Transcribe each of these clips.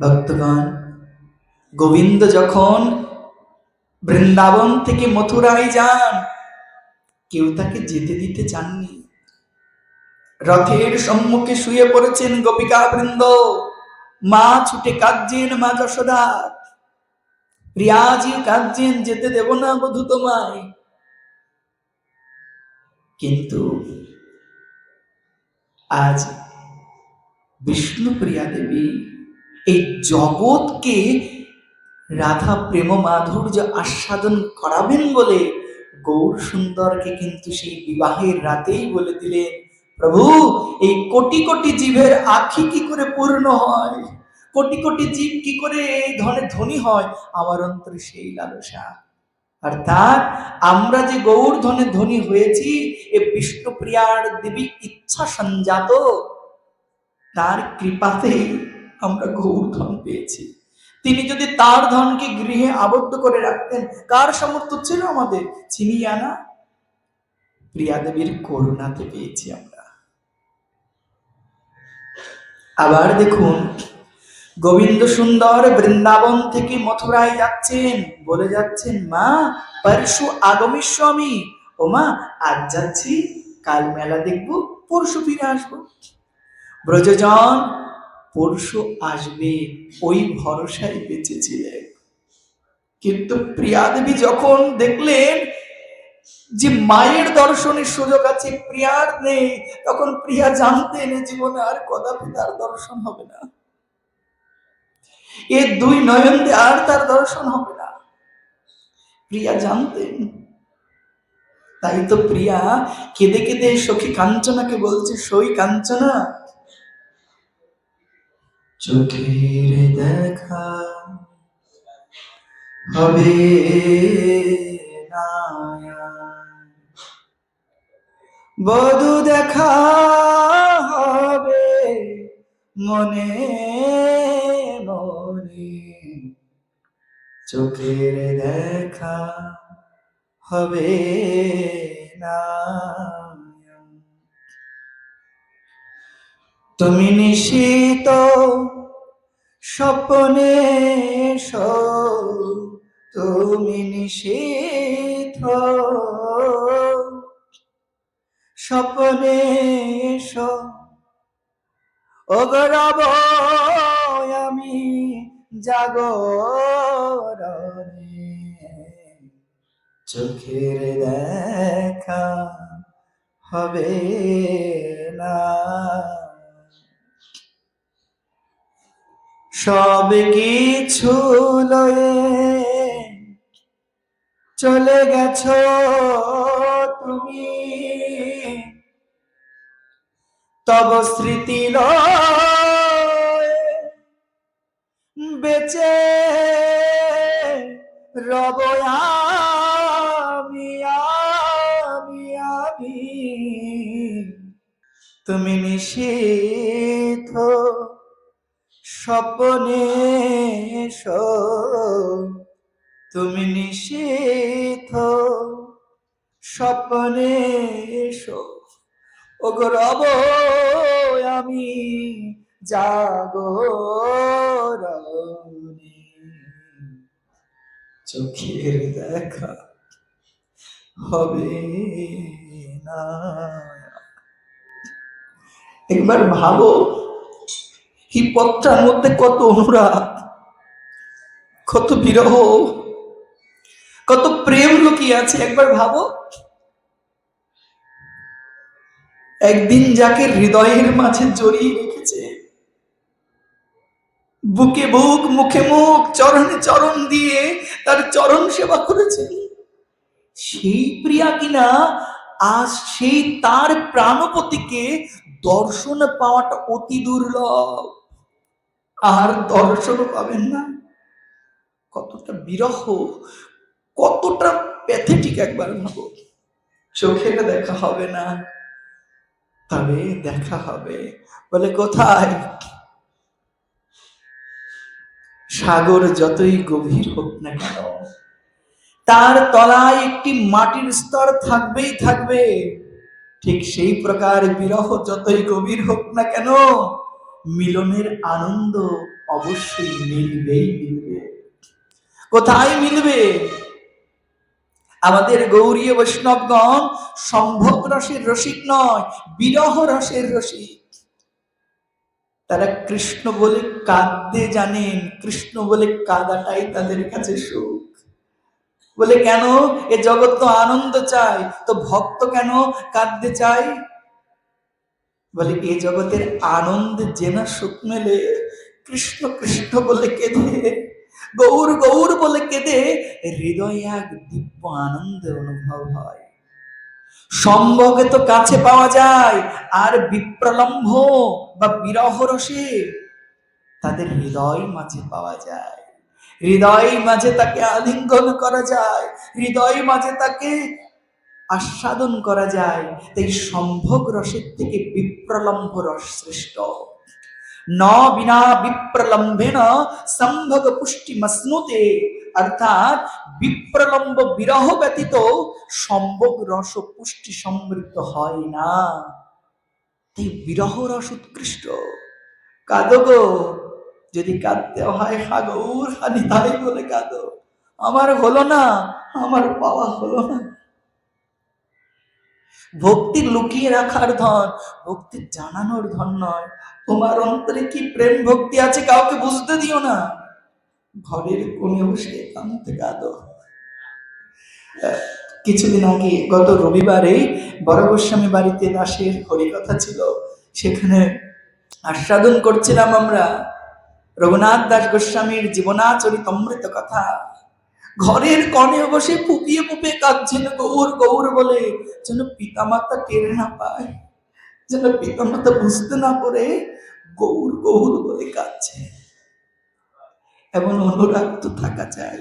ভক্তগণ, গোবিন্দ যখন বৃন্দাবন থেকে মথুরায় যান, কেউ তাকে যেতে দিতে চাননি। রথের সম্মুখে শুয়ে পড়েছেন গোপিকা বৃন্দ, মা ছুটে কাঁদছেন, মা যশোদা, প্রিয়াজি কাঁদছেন, যেতে দেব না বধূ তোমায়। কিন্তু আজ বিষ্ণুপ্রিয়া দেবী এই জগৎকে রাধা প্রেম মাধুর্য আস্বাদন করাবেন বলে গৌর সুন্দরকে কিন্তু সেই বিবাহের রাতেই বলে দিলেন, প্রভু এই কোটি কোটি জীবের আঁখি কি করে পূর্ণ হয়, কোটি কোটি জীব কি করে এই ধনে ধনী হয়, আমার অন্তরে সেই লালসা। অর্থাৎ আমরা যে গৌর ধনে ধনী হয়েছি এ বিষ্ণুপ্রিয়ার দেবী ইচ্ছা সঞ্জাত, তার কৃপাতেই আমরা গৌর ধন পেয়েছি। তিনি যদি তার ধনকে গৃহে আবদ্ধ করে রাখতেন, কার সামর্থ্য ছিল আমাদের ছিনিয়ে আনা? প্রিয়া দেবীর করুণাতে পেয়েছি আমরা। আবার দেখুন, গোবিন্দ সুন্দর বৃন্দাবন থেকে মথুরায় যাচ্ছেন, বলে যাচ্ছেন, মা পরশু আগমিষ্য আমি। ও মা, আজ যাচ্ছি, কাল মেলা দেখবো, পরশু ফিরে আসবো। ব্রজজন পরশু আসবে ওই ভরসায় বেঁচেছিলেন। কিন্তু প্রিয়া দেবী যখন দেখলেন যে মায়ের দর্শনের সুযোগ আছে, প্রিয়ার নেই, তখন প্রিয়া জানতেন জীবনে আর কদাপি তার দর্শন হবে না, এ দুই নয়ন দিয়ে আর তার দর্শন হবে না, প্রিয়া জানতেন। তাই তো প্রিয়া কেঁদে কেঁদে সখী কাঞ্চনাকে বলছে, সই কাঞ্চনা, চোখের দেখা হবে না, বধূ দেখা হবে মনে মনে, চোখের দেখা হবে না। তুমি নিশিত স্বপ্নে এসো, তুমি নিশিত স্বপ্নে এসো, ওগরব আমি জাগরণে, চোখের দেখা হবে না। সব কিছু লয়ে চলে গেছো তুমি, তব স্মৃতি লয়ে বেঁচে রব আমি আমি আমি। তুমি নিশিত স্বপ্নে এসো, তুমি নিশিত স্বপ্নে এসো, ওগো রব আমি জাগরণে, চোখের দেখা হবে না। একবার ভাবো, এই পথটার মধ্যে কত অনুরাগ, কত বিরহ, কত প্রেম লুকিয়ে আছে। একবার ভাবো, একদিন যাকে হৃদয়ের মাঝে জড়িয়ে রেখেছে, বুকে বুক, মুখে মুখ, চরণে চরণ দিয়ে তার চরণ সেবা করেছে, সেই প্রিয়া কিনা আজ সেই তার প্রাণপতিকে দর্শন পাওয়াটা অতি দুর্লভ, আর দর্শন পাবেন না। কতটা বিরহ, কতটা প্যাথেটিক একবার ভাবো। চোখের দেখা হবে না, তবে দেখা হবে বলে কোথায়? সাগর যতই গভীর হোক না কেন, তার তলায় একটি মাটির স্তর থাকবেই থাকবে। ঠিক সেই প্রকার বিরহ যতই গভীর হোক না কেন, মিলনের আনন্দ অবশ্যই মিলবেই মিলবে। কোথায় মিলবে? আমাদের গৌরীয় বৈষ্ণবগণ সম্ভোগ রসের রসিক নয়, বিরহ রসের রসিক। তারা কৃষ্ণ বলে কাঁদতে জানেন, কৃষ্ণ বলে কাঁদাটাই তাদের কাছে সুখ। বলে কেন? এ জগৎ তো আনন্দ চায়, তো ভক্ত কেন কাঁদতে চায়? বলে এ জগতের আনন্দ যে না সুখ মেলে, কৃষ্ণ কৃষ্ণ বলে কেঁদে, গৌর গৌর বলে কেঁদে হৃদয়ে এক দিব্য আনন্দের অনুভব হয়। সম্ভোগে তো কাছে পাওয়া যায়, আর বিপ্রলম্ভ বা বিরহ রসে তাদের হৃদয় মাঝে পাওয়া যায়। হৃদয় মাঝে তাকে আলিঙ্গন করা যায়, হৃদয় মাঝে তাকে আস্বাদন করা যায়। তাই সম্ভোগ রসের থেকে বিপ্রলম্ভ রস শ্রেষ্ঠ। ন বিনা বিপ্রলম্বেন সম্ভোগ পুষ্টি মস্নুতে, অর্থাৎ বিপ্রলম্ব বিরহ ব্যতীত সম্ভোগ রস পুষ্টি সমৃদ্ধ হয় না। তাই বিরহ রস উৎকৃষ্ট। কাঁদো গো, যদি কাঁদতে হয় হাগৌর হানি তাই বলে কাঁদো। আমার হলো না, আমার পাওয়া হলো না। ভক্তি লুকিয়ে রাখার ধন, ভক্তি জানানোর ধন নয়। তোমার অন্তরে কি প্রেম ভক্তি আছে কাউকে বুঝতে দিও না, ঘরের কোণে বসে কাঁদতে কাঁদো। কিছুদিন আগে গত রবিবারে বড় গোস্বামী বাড়িতে দাসের হরিকথা ছিল, সেখানে আস্বাদন করছিলাম আমরা রঘুনাথ দাস গোস্বামীর জীবনাচরিতমৃত কথা। ঘরের কণে বসে ফুপিয়ে ফুপিয়ে কাঁদছেন গৌর গৌর বলে, যেন পিতামাতা টের না পায়, যেন পিতামাতা বুঝতে না পারে গৌর গৌর বলে কাঁদছে। এমন অনুরাগ তো থাকা চাই।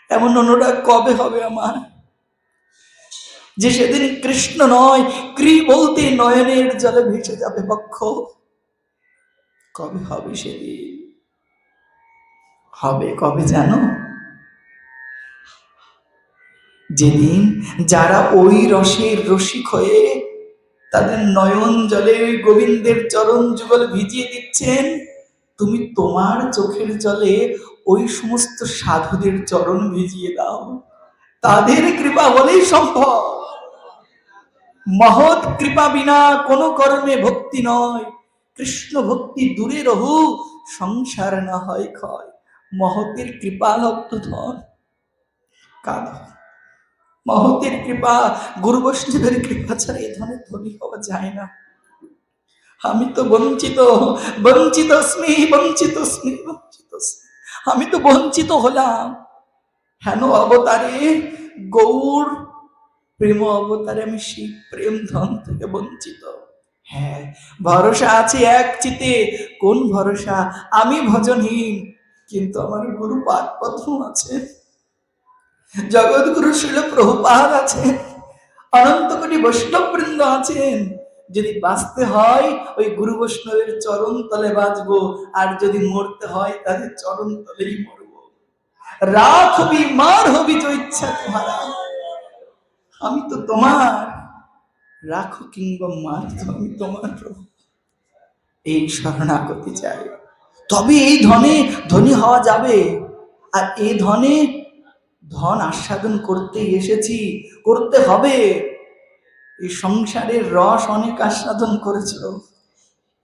এমন অনুরাগ কবে হবে আমার, যে সেদিন কৃষ্ণ নয় ক্রি বলতে নয়নের জলে ভেসে যাবে বক্ষ? কবে হবে সেদিন? হবে কবে জানো? যেদিন যারা ওই রসের রসিক হয়ে তাদের নয়ন জলে ওই গোবিন্দের চরণ যুগল ভিজিয়ে দিচ্ছেন, তুমি তোমার চোখের জলে ওই সমস্ত সাধুদের চরণ ভিজিয়ে দাও। তাদের কৃপা হলেই সম্ভব। মহৎ কৃপা বিনা কোনো কর্মে ভক্তি নয়। কৃষ্ণ ভক্তি দূরে রহু, সংসার না হয় ক্ষয়। মহতের কৃপা লব্ধ ধন কাঁদো। মহতের কৃপা, গুরু বৈষ্ণবের কৃপা ছাড়া এ ধরনের ধনী হওয়া যায় না। আমি তো বঞ্চিত, বঞ্চিত স্মি, বঞ্চিত স্মি, বঞ্চিত স্মি। আমি তো বঞ্চিত হলাম। হেন অবতারে গৌর প্রেম অবতারে আমি সেই প্রেম ধন থেকে বঞ্চিত। হ্যাঁ, ভরসা আছে এক চিতে। কোন ভরসা? আমি ভজনহীন, কিন্তু আমার গুরু পাদপদ্ম আছে, জগৎগুরু শিল প্রভুপাদ আছে, অনন্ত কোটি বৈষ্ণব বৃন্দ আছেন। যদি বাঁচতে হয় ওই গুরু বৈষ্ণবের চরণ তলে বাঁচবো, আর যদি মরতে হয় তাদের চরণ তলেই মরবো। রাখ হবি মার হবি তো ইচ্ছা তোমারা, আমি তো তোমার, রাখো কিংবা মার তো আমি তোমার প্রভু। এই শরণাগতি চাই, তবে এই ধনে ধনী হওয়া যাবে। আর এই ধনে ধন আস্বাদন করতে এসেছি, করতে হবে। এই সংসারের রস অনেক আস্বাদন করেছ,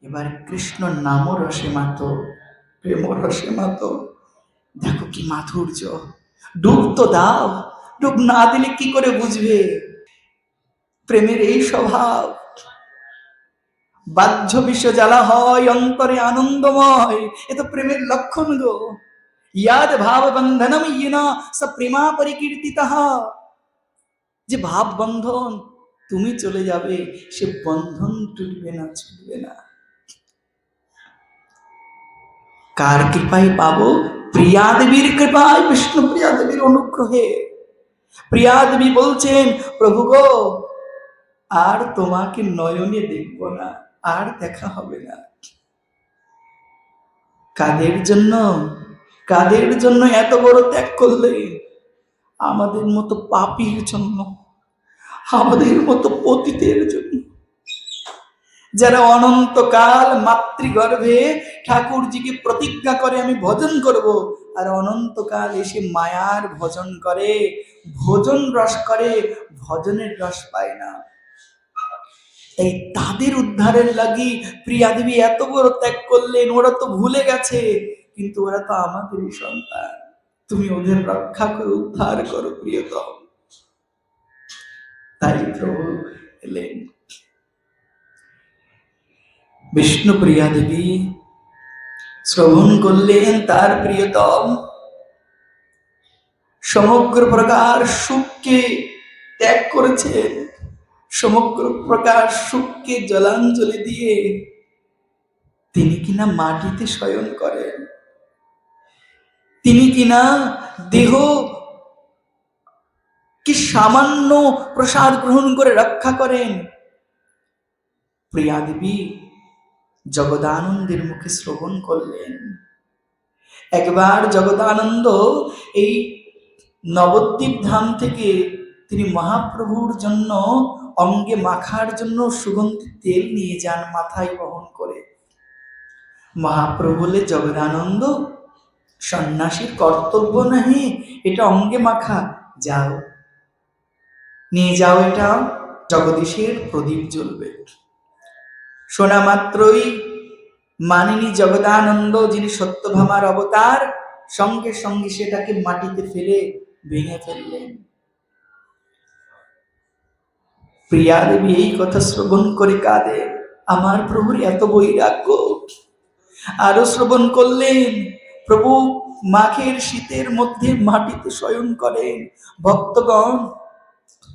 এবার কৃষ্ণ নাম রসে মাতো, প্রেম রসে মাতো। দেখো কি মাধুর্য। ডুব তো দাও, ডুব না দিলে কি করে বুঝবে প্রেমের এই স্বভাব। বাহ্য বিশ্ব জ্বালা হয়, অন্তরে আনন্দময়, এ তো প্রেমের লক্ষণ গো। ইয়াদ ভাব বন্ধনম ইনা স প্রেমা পরিকীর্তিতঃ। যে ভাব বন্ধন, তুমি চলে যাবে, সে বন্ধন টুটবে না, ছুটবে না। কার কৃপায় পাবো? প্রিয়া দেবীর কৃপায়, বিষ্ণু প্রিয়া দেবীর অনুগ্রহে। প্রিয়া দেবী বলছেন, প্রভু গো আর তোমাকে নয়নে দেখব না, আর দেখা হবে না। কাদের জন্য? কাদের জন্য এত বড় ত্যাগ করলে? আমাদের মতো পাপীর জন্য, আমাদের মতো পতিতের জন্য। যারা অনন্তকাল মাতৃগর্ভে ঠাকুরজিকে প্রতিজ্ঞা করে আমি ভজন করব, আর অনন্তকাল এসে মায়ার ভজন করে, ভোজন রস করে, ভজনের রস পায় না। তাই তাদের উদ্ধারের লাগি প্রিয়া দেবী এত বড় ত্যাগ করলেন। ওরা তো ভুলে গেছে, কিন্তু ওরা তো আমাদেরই সন্তান, তুমি ওদের রক্ষা করো, উদ্ধার করো প্রিয়তম। তাই প্রভু এলেন। বিষ্ণুপ্রিয়া দেবী শ্রবণ করলেন তার প্রিয়তম সমগ্র প্রকার সুখকে ত্যাগ করেছেন, সমগ্র প্রকার সুখকে জলাঞ্জলি দিয়ে তিনি কিনা মাটিতে শয়ন করেন, তিনি কিনা দেহ কি সামান্য প্রসাদ গ্রহণ করে রক্ষা করেন। প্রিয়া দেবী জগদানন্দের মুখে শ্রবণ করলেন। একবার জগদানন্দ এই নবদ্বীপ ধাম থেকে তিনি মহাপ্রভুর জন্য অঙ্গে মাখার জন্য সুগন্ধি তেল নিয়ে যান, মাথায় বহন করে। মহাপ্রভু বলে, জগদানন্দ, সন্ন্যাসীর কর্তব্য নাহি এটা অঙ্গে মাখা, যাও নিয়ে যাও, এটা জগদীশের প্রদীপ জ্বলবে। শোনা মাত্রই মানিনী জগদানন্দ, যিনি সত্যভামার অবতার, সঙ্গে সঙ্গে সেটাকে মাটিতে ফেলে ভেঙে ফেললেন। প্রিয়া দেবী এই কথা শ্রবণ করে কাঁদে, আমার প্রভুর এত বৈরাগ্য। আরো শ্রবণ করলেন, প্রভু মাঘের শীতের মধ্যে মাটিতে শয়ন করেন। ভক্তগণ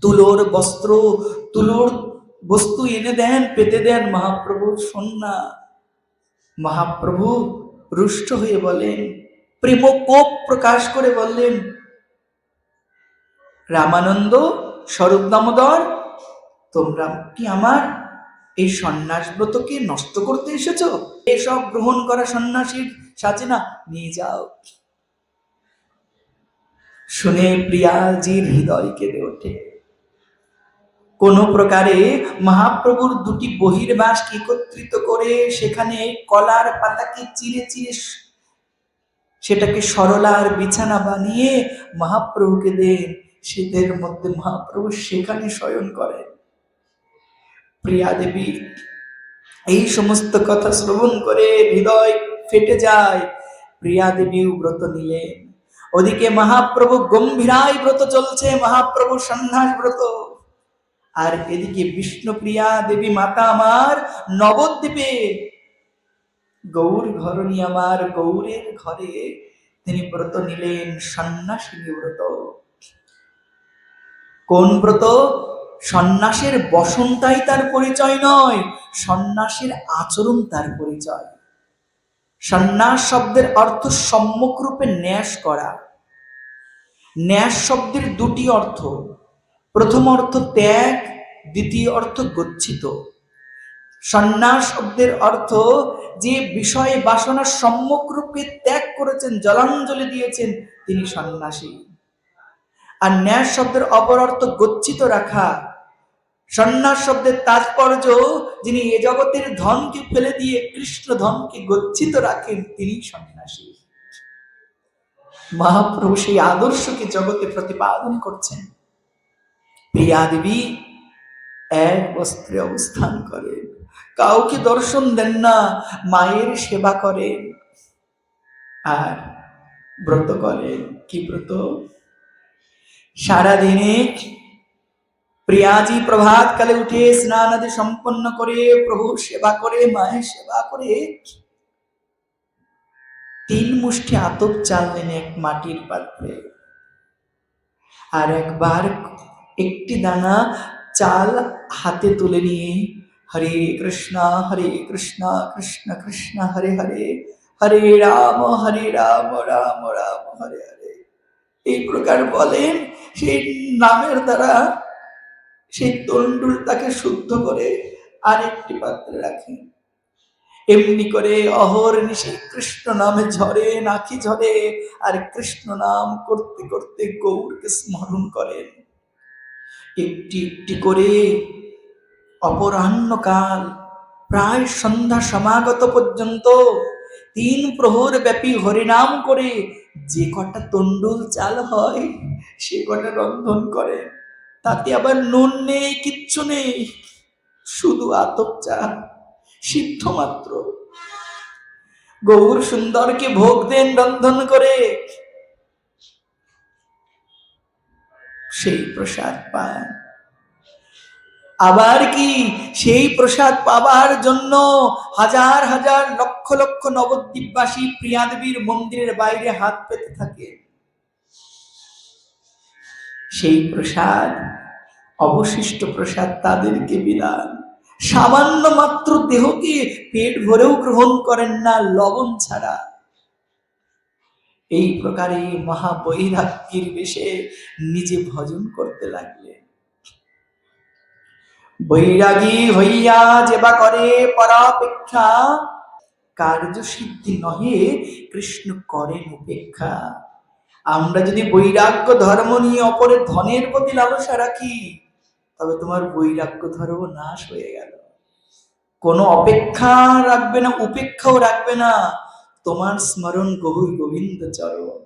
তুলোর বস্ত্র, তুলোর বস্তু এনে দেন, পেতে দেন, মহাপ্রভু শোন না। মহাপ্রভু রুষ্ট হয়ে বলেন, প্রেম কোপ প্রকাশ করে বললেন, রামানন্দ, স্বরূপ দামোদর, তোমরা কি আমার এই সন্ন্যাস ব্রতকে নষ্ট করতে এসেছো? এসব গ্রহণ করা সন্ন্যাসীর সাজে না, নিয়ে যাও। শুনে প্রিয়াজির হৃদয় কেঁদে ওঠে। কোন প্রকারে মহাপ্রভুর দুটি বহির্বাসকে একত্রিত করে সেখানে কলার পাতাকে চিরে চিরে সেটাকে সরলার বিছানা বানিয়ে মহাপ্রভুকে দেন। শীতের মধ্যে মহাপ্রভু সেখানে শয়ন করেন। প্রিয়া দেবী এই সমস্ত কথা শ্রবণ করে হৃদয় ফেটে যায়। প্রিয়া দেবীও ব্রত নিলেন। ওদিকে মহাপ্রভু গম্ভীরায় ব্রত চলছে, মহাপ্রভু সন্ন্যাস ব্রত। আর এদিকে বিষ্ণুপ্রিয়া দেবী মাতা আমার নবদ্বীপে গৌর ঘরণী আমার গৌরের ঘরে তিনি ব্রত নিলেন, সন্ন্যাসিনী ব্রত। কোন ব্রত? সন্ন্যাসের বসনটাই তার পরিচয় নয়, সন্ন্যাসের আচরণ তার পরিচয়। সন্ন্যাস শব্দের অর্থ সম্মুখরূপে ন্যাস করা। ন্যাস শব্দের দুটি অর্থ, প্রথম অর্থ ত্যাগ, দ্বিতীয় অর্থ গচ্ছিত। সন্ন্যাস শব্দের অর্থ যে বিষয় বাসনা সম্মুখরূপে ত্যাগ করেছেন, জলাঞ্জলি দিয়েছেন, তিনি সন্ন্যাসী। আর ন্যাস শব্দের অপর অর্থ গচ্ছিত রাখা। সন্ন্যাস শব্দের তাৎপর্য যিনি এ জগতের ধনকে ফেলে দিয়ে কৃষ্ণ ধনকে গচ্ছিত রাখেন, তিনি সন্ন্যাসী। মহাপ্রভু সেই আদর্শকে জগতে প্রতিপাদন করছেন। প্রিয়া দেবী এক বস্ত্রে অবস্থান করেন, কাউকে দর্শন দেন না, মায়ের সেবা করেন আর ব্রত করেন। কি ব্রত? সারাদিনে প্রিয়াজি প্রভাত কালে উঠে স্নান আদি সম্পন্ন করে প্রভু সেবা করে, মায়ের সেবা করে 3 মুষ্টি আতপ চাল নেন এক মাটির পাত্রে, আর একবার একটি দানা চাল হাতে তুলে নিয়ে হরে কৃষ্ণ কৃষ্ণ কৃষ্ণ হরে হরে, হরে রাম রাম রাম হরে হরে, এই প্রকার বলেন। সেই নামের দ্বারা সেই তন্ডুল তাকে শুদ্ধ করে আরেকটি পাত্রে রাখেন। এমনি করে অহর্নিশি কৃষ্ণ নামে ঝরে, নাকি ঝরে, আর কৃষ্ণ নাম করতে করতে গৌরকে স্মরণ করেন। একটি একটি করে অপরাহ্নকাল প্রায় সন্ধ্যা সমাগত পর্যন্ত 3 প্রহর ব্যাপী হরিনাম করে যে কটা তন্ডুল চাল হয় সে কটা রন্ধন করে। তাতে আবার নুন নেই, কিচ্ছু নেই, শুধু আতপ চা সিদ্ধ মাত্র। গৌর সুন্দরকে ভোগ দেন রন্ধন করে, সেই প্রসাদ পান। আবার কি সেই প্রসাদ পাবার জন্য হাজার হাজার লক্ষ লক্ষ নবদ্বীপবাসী প্রিয়াদেবীর মন্দিরের বাইরে হাত পেতে থাকে। সেই প্রসাদ, অবশিষ্ট প্রসাদ তাদেরকে বিলান। সামান্য মাত্র দেহকে পেট ভরেও গ্রহণ করেন না লবণ ছাড়া। এই প্রকারে মহাবৈরাগ্যের বেশে নিজে ভজন করতে লাগলেন। বৈরাগী হইয়া যেবা করে পরাপেক্ষা, কার্যসিদ্ধি নহে কৃষ্ণ করেন উপেক্ষা। আমরা যদি বৈরাগ্য ধর্ম নিয়ে অপরের ধনের প্রতি লালসা রাখি, তবে তোমার বৈরাগ্য ধর্ম নাশ হয়ে গেল। কোনো অপেক্ষা রাখবে না, উপেক্ষাও রাখবে না, তোমার স্মরণ গৌর গোবিন্দ চরণ।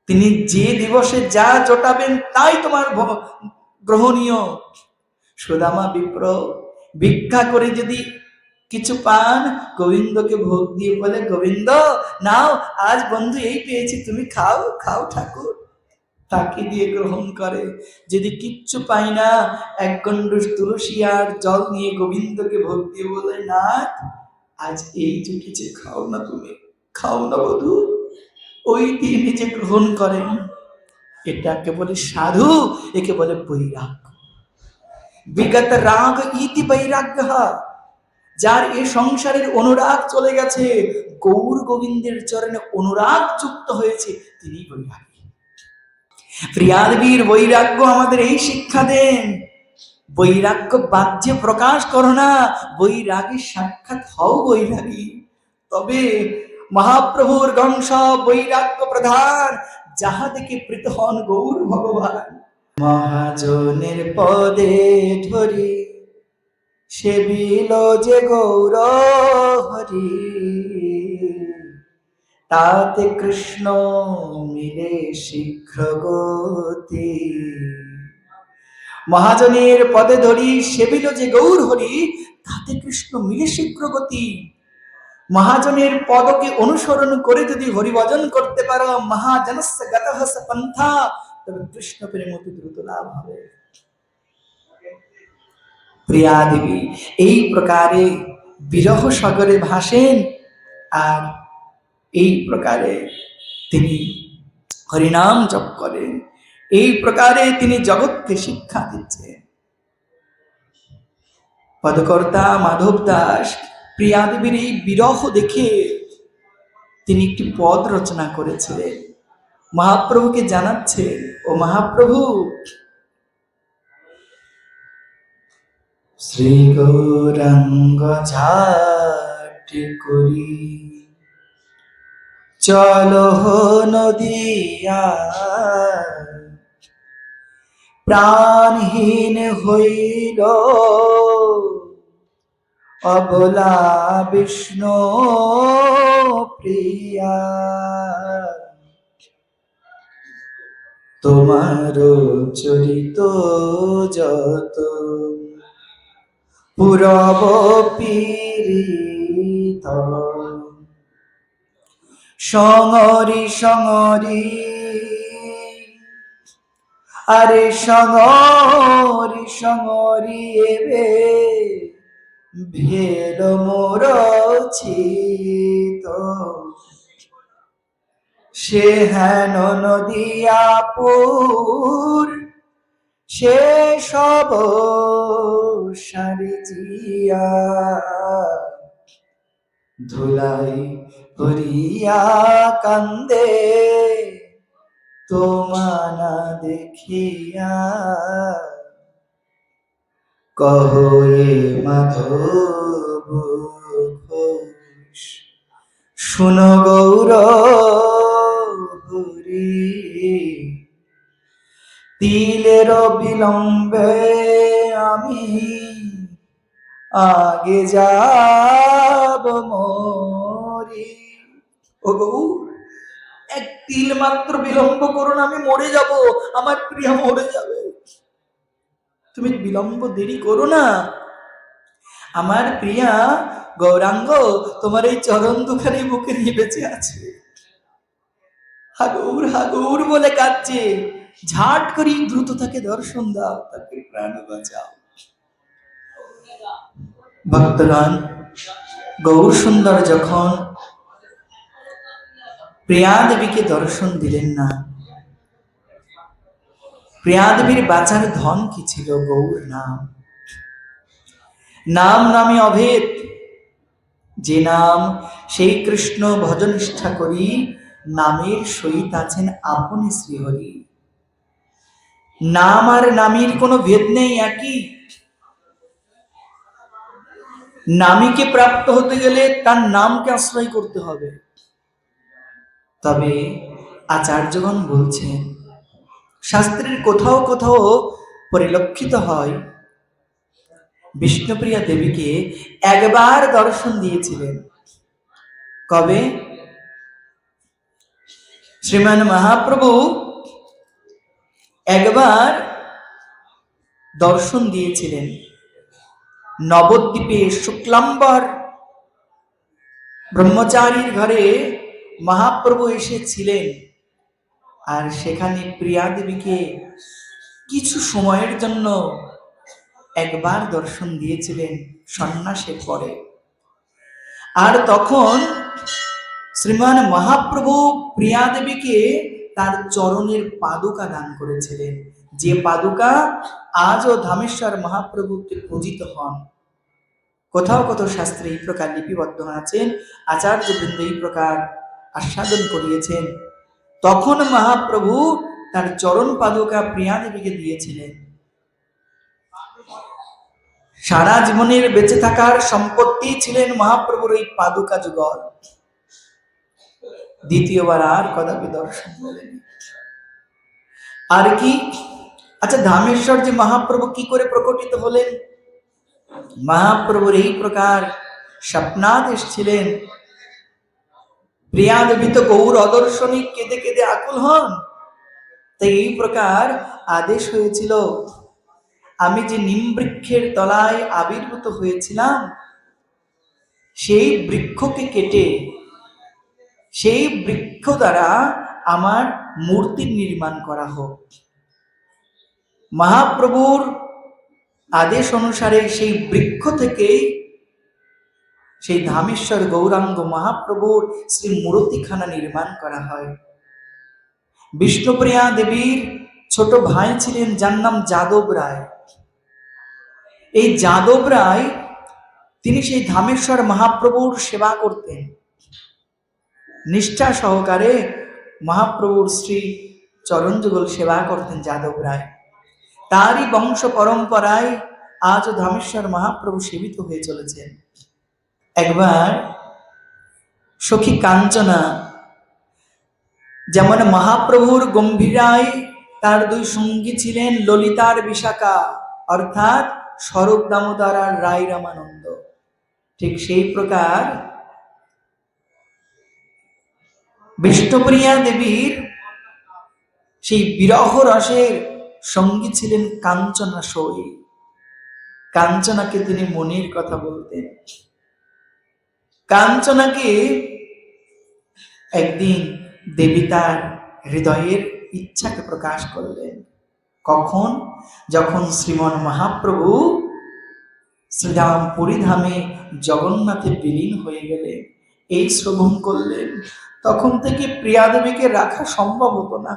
তিনি যে দিবসে যা জোটাবেন তাই তোমার গ্রহণীয়। সুদামা বিপ্র ভিক্ষা করে যদি কিছু পান, গোবিন্দকে ভোগ দিয়ে বলে, গোবিন্দ নাও, আজ বন্ধু এই পেয়েছি, তুমি খাও, খাও ঠাকুর। তাকে দিয়ে গ্রহণ করে। যদি কিচ্ছু পাই না, 1 গণ্ডূষ তুলসী আর জল নিয়ে গোবিন্দকে ভোগ দিয়ে বলে, না আজ এই জুটেছে, খাও না, তুমি খাও না বধূ, ওই দিয়ে নিজে গ্রহণ করেন। এটাকে বলে সাধু, একে বলে বৈরাগ্য। বিগত রাগ ইতি বৈরাগ্য। যার এ সংসারের অনুরাগ চলে গেছে, গৌর গোবিন্দের চরণে অনুরাগ যুক্ত হয়েছে, তিনি বৈরাগী। প্রিয়াদেবীর বৈরাগ্য আমাদের এই শিক্ষা দেন, বৈরাগ্য বাহ্যে প্রকাশ করো না, বৈরাগী সাক্ষাৎ হও বৈরাগী। তবে মহাপ্রভুর গংশ বৈরাগ্য প্রধান, যাহা দেখে প্রীত হন গৌর ভগবান। মহাজনের পদে ধরি সেবিল যে গৌর হরি, তাতে কৃষ্ণ মিলে শীঘ্র গতি। মহাজনের পদে ধরি সেবিল যে গৌর হরি, তাতে কৃষ্ণ মিলে শীঘ্র গতি। মহাজনের পদকে অনুসরণ করে যদি হরিভজন করতে পারো, মহাজনস্য গতঃ স পন্থা, তবে কৃষ্ণ প্রেম অতি দ্রুত লাভ হবে। প্রিয়াদেবী এই প্রকারে বিরহ সাগরে ভাসেন, আর এই প্রকারে তিনি হরিনাম জপ করেন। এই প্রকারে তিনি জগৎকে শিক্ষা দিচ্ছেন। পদকর্তা মাধব দাস প্রিয়াদেবীর এই বিরহ দেখে তিনি একটি পদ রচনা করেছিলেন, মহাপ্রভুকে জানাচ্ছেন, ও মহাপ্রভু, শ্রী গৌরাঙ্গ ঝাটি করি চলো নদিয়া, প্রাণহীন হইল অবলা বিষ্ণু প্রিয়া। তোমার চরিত যত পূরব পীড়িত, সঙরি সঙরি আরে সঙরি সঙরি এবে ভেল মোর চিত। সে হেন নদিয়াপুর সে সব সারিজিয়া, ধুলাই পড়িয়া কান্দে তোমানা দেখিয়া। কহো এ মাধব ঘোষ, শুনো গৌর হরি, তিলের বিলম্বে আমি আগে যাব মরি। ও গৌর, এক তিল মাত্র বিলম্ব করো না, আমি মরে যাব, আমার প্রিয়া মরে যাবে। তুমি বিলম্ব দেরি করো না, আমার প্রিয়া গৌরাঙ্গ তোমার এই চরণ দুখানি বুকে নিয়ে বেঁচে আছে। হাগৌর হাগৌর বলে কাঁদছে। ঝাট করি দ্রুত তাকে দর্শন দাও, তাকে প্রাণ বাঁচাও। ভক্তগণ, গৌর সুন্দর যখন প্রিয়া দেবীকে দর্শন দিলেন না, প্রিয়া দেবীর বাঁচার ধন কি ছিল? গৌর নাম। নাম নামে অভেদ, যে নাম সেই কৃষ্ণ ভজন নিষ্ঠা করি, নামের সহিত আছেন আপনি শ্রীহরি। নাম আর নামের কোনো ভেদ নেই, একই। নামীকে প্রাপ্ত হতে গেলে তার নামকে আশ্রয় করতে হবে। তবে আচার্যগণ বলছেন, শাস্ত্রের কোথাও কোথাও পরিলক্ষিত হয় বিষ্ণুপ্রিয়া দেবীকে একবার দর্শন দিয়েছিলেন। কবে? শ্রীমান মহাপ্রভু একবার দর্শন দিয়েছিলেন নবদ্বীপে শুক্লাম্বর ব্রহ্মচারীর ঘরে মহাপ্রভু এসেছিলেন, আর সেখানে প্রিয়া দেবীকে কিছু সময়ের জন্য একবার দর্শন দিয়েছিলেন সন্ন্যাসের পরে। আর তখন শ্রীমান মহাপ্রভু প্রিয়া দেবীকে তার চরণের পাদুকা দান করেছিলেন, যে পাদুকা আজও ধামেশ্বর মহাপ্রভুতে পূজিত হন। কোথাও কোথাও শাস্ত্রে এই প্রকার লিপিবদ্ধ আছেন, আচার্যবৃন্দ এই প্রকার আস্বাদন করিয়েছেন। তখন মহাপ্রভু তার চরণ পাদুকা প্রিয়া দেবীকে দিয়েছিলেন। সারা জীবনের বেঁচে থাকার সম্পত্তি ছিলেন মহাপ্রভুর এই পাদুকা যুগল। দ্বিতীয়বার আর কদাপি দর্শন বলেন। আর কি? আচ্ছা, ধামেশ্বর যে মহাপ্রভু কি করে প্রকটিত হলেন? মহাপ্রভুর এই প্রকার স্বপ্নাদেশ ছিলেন। প্রিয়া দেবী তো গৌর অদর্শনী কেঁদে কেঁদে আকুল হন, তাই এই প্রকার আদেশ হয়েছিল, আমি যে নিম বৃক্ষের তলায় আবির্ভূত হয়েছিলাম, সেই বৃক্ষকে কেটে সেই বৃক্ষ দ্বারা আমার মূর্তি নির্মাণ করা হোক। মহাপ্রভুর আদেশ অনুসারে সেই বৃক্ষ থেকে সেই ধামেশ্বর গৌরাঙ্গ মহাপ্রভুর শ্রী মূর্তিখানা নির্মাণ করা হয়। বিষ্ণুপ্রিয়া দেবীর ছোট ভাই ছিলেন, যার নাম যাদব রায়। এই যাদব রায় তিনি সেই ধামেশ্বর মহাপ্রভুর সেবা করতেন নিষ্ঠা সহকারে। মহাপ্রভুর শ্রী চরণযুগল সেবা করতেন যাদব রায়। তারই বংশ পরম্পরায় আজও ধামেশ্বর মহাপ্রভু সেবিত হয়ে চলেছেন। একবার সখী কাঞ্চনা, যেমন মহাপ্রভুর গম্ভীরায় তার দুই সঙ্গী ছিলেন ললিতার বিশাখা, অর্থাৎ স্বরূপ দামোদর আর রায় রামানন্দ, ঠিক সেই প্রকার বিষ্ণুপ্রিয়া দেবীর সেই বিরহ রসের সঙ্গী ছিলেন কাঞ্চনা সই। কাঞ্চনাকে তিনি মনের কথা বলতেন। কাঞ্চনাকে একদিন দেবী তার হৃদয়ের ইচ্ছাকে প্রকাশ করলেন। কখন? যখন শ্রীমন মহাপ্রভু শ্রীরাম পুরীধামে জগন্নাথে বিলীন হয়ে গেলে, এই শ্রবণ করলেন, তখন থেকে প্রিয়া দেবীকে রাখা সম্ভব হতো না।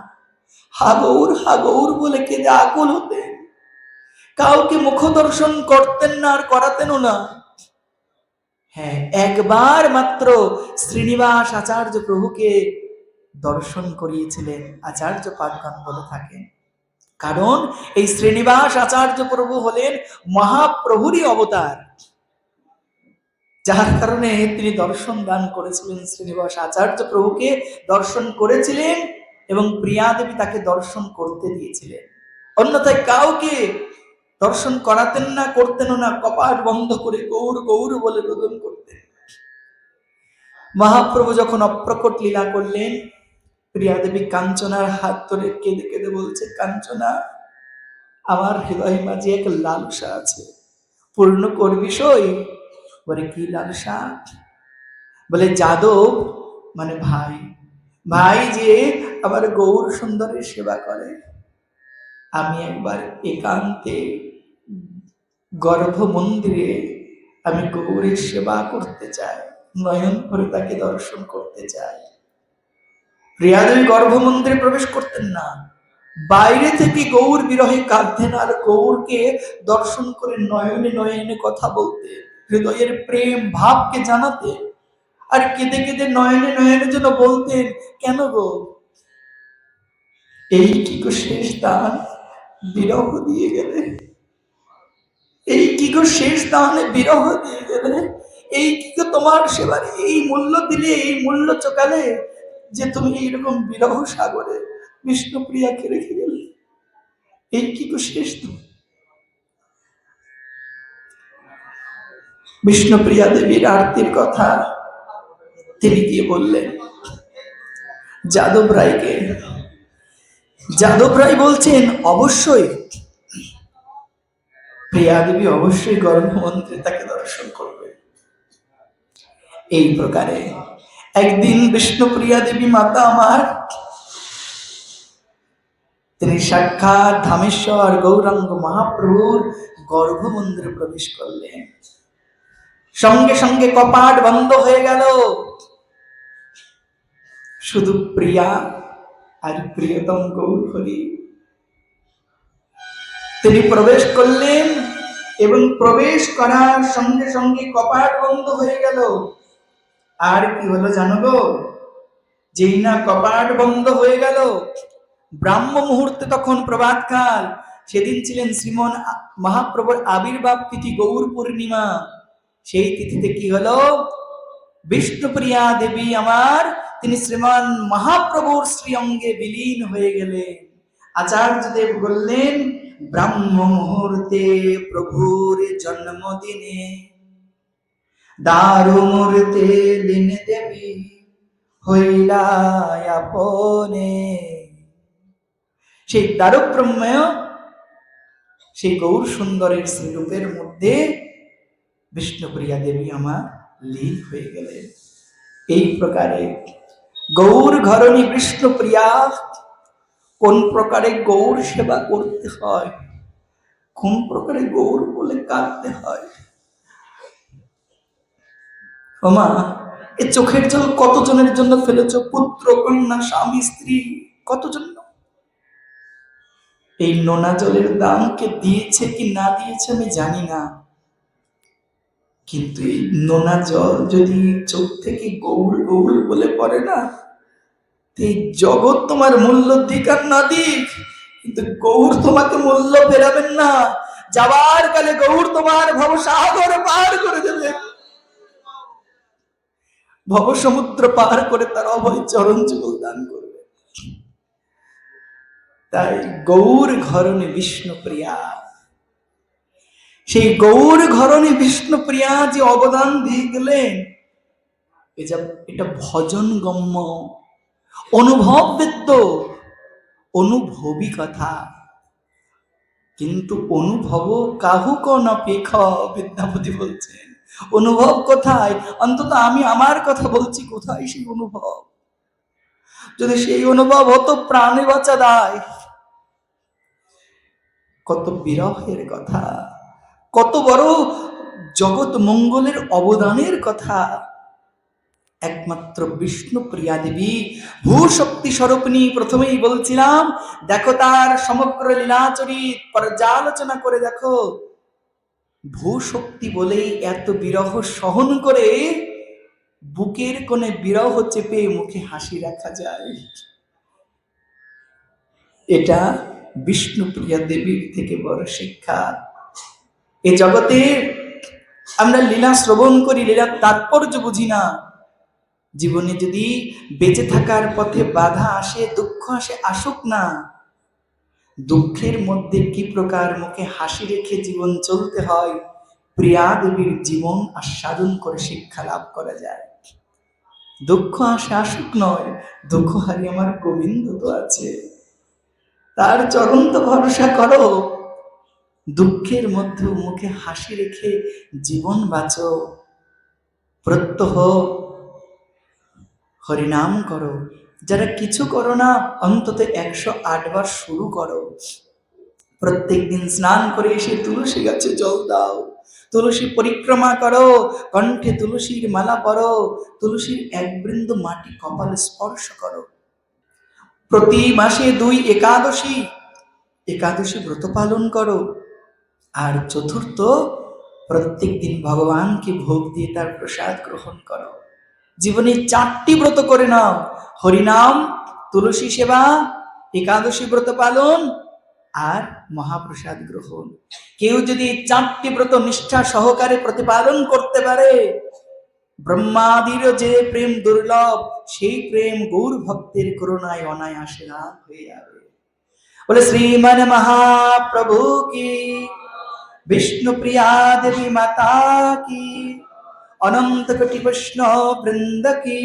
হাগৌর হাগৌর বলে কেঁদে আকুল হতেন। কাউকে মুখ দর্শন করতেন না, আর করাতেনও না। হ্যাঁ, একবার মাত্র শ্রীনিবাস আচার্য প্রভুকে দর্শন করিয়েছিলেন, আচার্য পাদগণ বলে থাকেন। কারণ এই শ্রীনিবাস আচার্য প্রভু হলেন মহাপ্রভুরই অবতার, যার কারণে তিনি দর্শন দান করেছিলেন। শ্রীনিবাস আচার্য প্রভুকে দর্শন করেছিলেন এবং প্রিয়া দেবী তাকে দর্শন করতে দিয়েছিলেন। অন্যথায় কাউকে দর্শন করাতেন না, করতেন না, কপাট বন্ধ করে গৌর গৌর বলে রোদন করতেন। মহাপ্রভু যখন অপ্রকট লীলা করলেন, প্রিয়া দেবী কাঞ্চনার হাত ধরে কেঁদে কেঁদে বলছে, কাঞ্চনা, আমার হৃদয় মাঝে এক লালসা আছে, পূর্ণ করবি সই? বলে কি লালসা? বলে যাদব মানে ভাই, ভাই যে আমার গৌর সুন্দরের সেবা করে, আমি একবার একান্তে গর্ভ মন্দিরে আমি গৌরের সেবা করতে চাই, নয়ন ভরে তাকে দর্শন করতে চাই। প্রিয়াদেবী গর্ভ মন্দিরে প্রবেশ করতেন না, বাইরে থেকে গৌর বিরহে কাঁদতেন আর গৌরকে দর্শন করে নয়নে নয়নে কথা বলতে, হৃদয়ের প্রেম ভাবকে জানাতে, আর কেঁদে কেঁদে নয়নে নয়নে যেন বলতেন, কেন গো এই কি গো শেষ দান বিরহ দিয়ে গেলে, এই কি গো শেষ দানে বিরহ দিয়ে গেলে, এই কি গো তোমার সেবার এই মূল্য দিলে, এই মূল্য চোকালে যে তুমি এইরকম বিরহ সাগরে বিষ্ণুপ্রিয়াকে রেখে গেলে, এই কি গো শেষ দান। বিষ্ণুপ্রিয়া দেবীর আরতির কথা তিনি গিয়ে বললেন যাদব রায়কে। যাদব রায় বলছেন, অবশ্যই প্রিয়া দেবী অবশ্যই গর্ভমন্ত্রে তাকে দর্শন করবে। এই প্রকারে একদিন বিষ্ণুপ্রিয়া দেবী মাতা আমার, তিনি সাক্ষাৎ ধামেশ্বর গৌরাঙ্গ মহাপ্রভুর গর্ভমন্দিরে প্রবেশ করলেন। সঙ্গে সঙ্গে কপাট বন্ধ হয়ে গেল, শুধু প্রিয়া আর প্রিয়তম গৌর হরি। তিনি প্রবেশ করলেন এবং প্রবেশ করার সঙ্গে সঙ্গে কপাট বন্ধ হয়ে গেল। আর কি হলো জানো গো? যেই না কপাট বন্ধ হয়ে গেল, ব্রাহ্ম মুহূর্তে তখন প্রভাতকাল, সেদিন ছিলেন শ্রীমন মহাপ্রভুর আবির্ভাব তিথি গৌর পূর্ণিমা। সেই তিথিতে কি হলো? বিষ্ণুপ্রিয়া দেবী আমার, তিনি শ্রীমান মহাপ্রভুর শ্রী অঙ্গে বিলীন হয়ে গেলেন। আচার্যদেব বললেন, ব্রাহ্ম মুহূর্তে প্রভুর জন্মদিনে দারু মুহূর্তে লীন দেবী হইলা আপনে। সেই দারুব্রহ্ময়, সেই গৌর সুন্দরের শ্রীরূপের মধ্যে বিষ্ণুপ্রিয়া দেবী আমার লীন হয়ে গেলেন। এই প্রকারে গৌর ঘরণী বিষ্ণুপ্রিয়া কোন প্রকারে গৌর সেবা করতে হয়, কোন প্রকারে গৌর বলে কাঁদতে হয়। ওমা, এ চোখের জল কতজনের জন্য ফেলেছ? পুত্র, কন্যা, স্বামী, স্ত্রী, কতজন? এই নোনা জলের দাম কে দিয়েছে কি না দিয়েছে আমি জানি না, কিন্তু এই নোনা জল যদি চোখ থেকে গৌর গৌর বলে পড়ে না, এই জগৎ তোমার মূল্য দিক আর না দিক, কিন্তু গৌর তোমাকে মূল্য ফেরাবেন না। যাবার কালে গৌর তোমার ভবসাগর পার করে দেবে, ভব সমুদ্র পার করে তার অভয় চরণ যুগল দান করবে। তাই গৌর ঘরণী বিষ্ণুপ্রিয়া, সেই গৌর ঘরণী বিষ্ণুপ্রিয়া যে অবদান দিয়ে গেলেন, এটা ভজন গম্য, অনুভব বেদ্য, অনুভবী কথা। কিন্তু অনুভব কাহু কোন পেখ, বিদ্যাপতি বলছেন, অনুভব কোথায়? অন্তত আমি আমার কথা বলছি, কোথায় সেই অনুভব? যদি সেই অনুভব হতো, প্রাণে বাঁচা দায়। কত বিরহের কথা, কত বড় জগৎ মঙ্গলের অবদানের কথা। একমাত্র বিষ্ণুপ্রিয়া দেবী ভূশক্তি স্বরূপিণী। প্রথমেই বলছিলাম, দেখো তার সমগ্র লীলাচরিত পর্যালোচনা করে দেখো। ভূশক্তি বলেই এত বিরহ সহন করে বুকের কোণে বিরহ চেপে মুখে হাসি রাখা যায়। এটা বিষ্ণুপ্রিয়া দেবীর থেকে বড় শিক্ষা। এ জগতে আমরা লীলা শ্রবণ করি, লীলার তাৎপর্য বুঝি না। জীবনে যদি বেঁচে থাকার পথে বাধা আসে, দুঃখ আসে, আসুক না, দুঃখের মধ্যে কি প্রকার মুখে হাসি রেখে জীবন চলতে হয়, প্রিয়া দেবীর জীবন আস্বাদন করে শিক্ষা লাভ করা যায়। দুঃখ আসে আসুক নয়, দুঃখ হারি আমার গোবিন্দ তো আছে, তার চরণ তো ভরসা করো। দুঃখের মধ্যে মুখে হাসি রেখে জীবন বাঁচো, প্রত্যহ হরিনাম করো। যারা কিছু করো না, অন্তত 108 বার শুরু করো। প্রত্যেক দিন স্নান করে এসে তুলসী গাছে জল দাও, তুলসী পরিক্রমা করো, কণ্ঠে তুলসীর মালা পরো, তুলসীর এক বৃন্দ মাটি কপালে স্পর্শ করো। প্রতি মাসে 2 একাদশী, একাদশী ব্রত পালন করো। আর চতুর্থ, প্রত্যেক দিন ভগবানকে ভোগ দিয়ে তার প্রসাদ গ্রহণ করো। জীবনে 4টি ব্রত করে নাও, হরিনাম, তুলসী সেবা, একাদশী ব্রত পালন আর মহাপ্রসাদ গ্রহণ। কেউ যদি 4টি ব্রত নিষ্ঠা সহকারে প্রতিপালন করতে পারে, ব্রহ্মাদির যে প্রেম দুর্লভ, সেই প্রেম গৌর ভক্তের করুণায় অনায়াসে লাভ হয়ে যাবে। বলে শ্রীমান মহাপ্রভু কি, विष्णु प्रिया देवी माता की, अनंत कोटि वैष्णव वृंद की।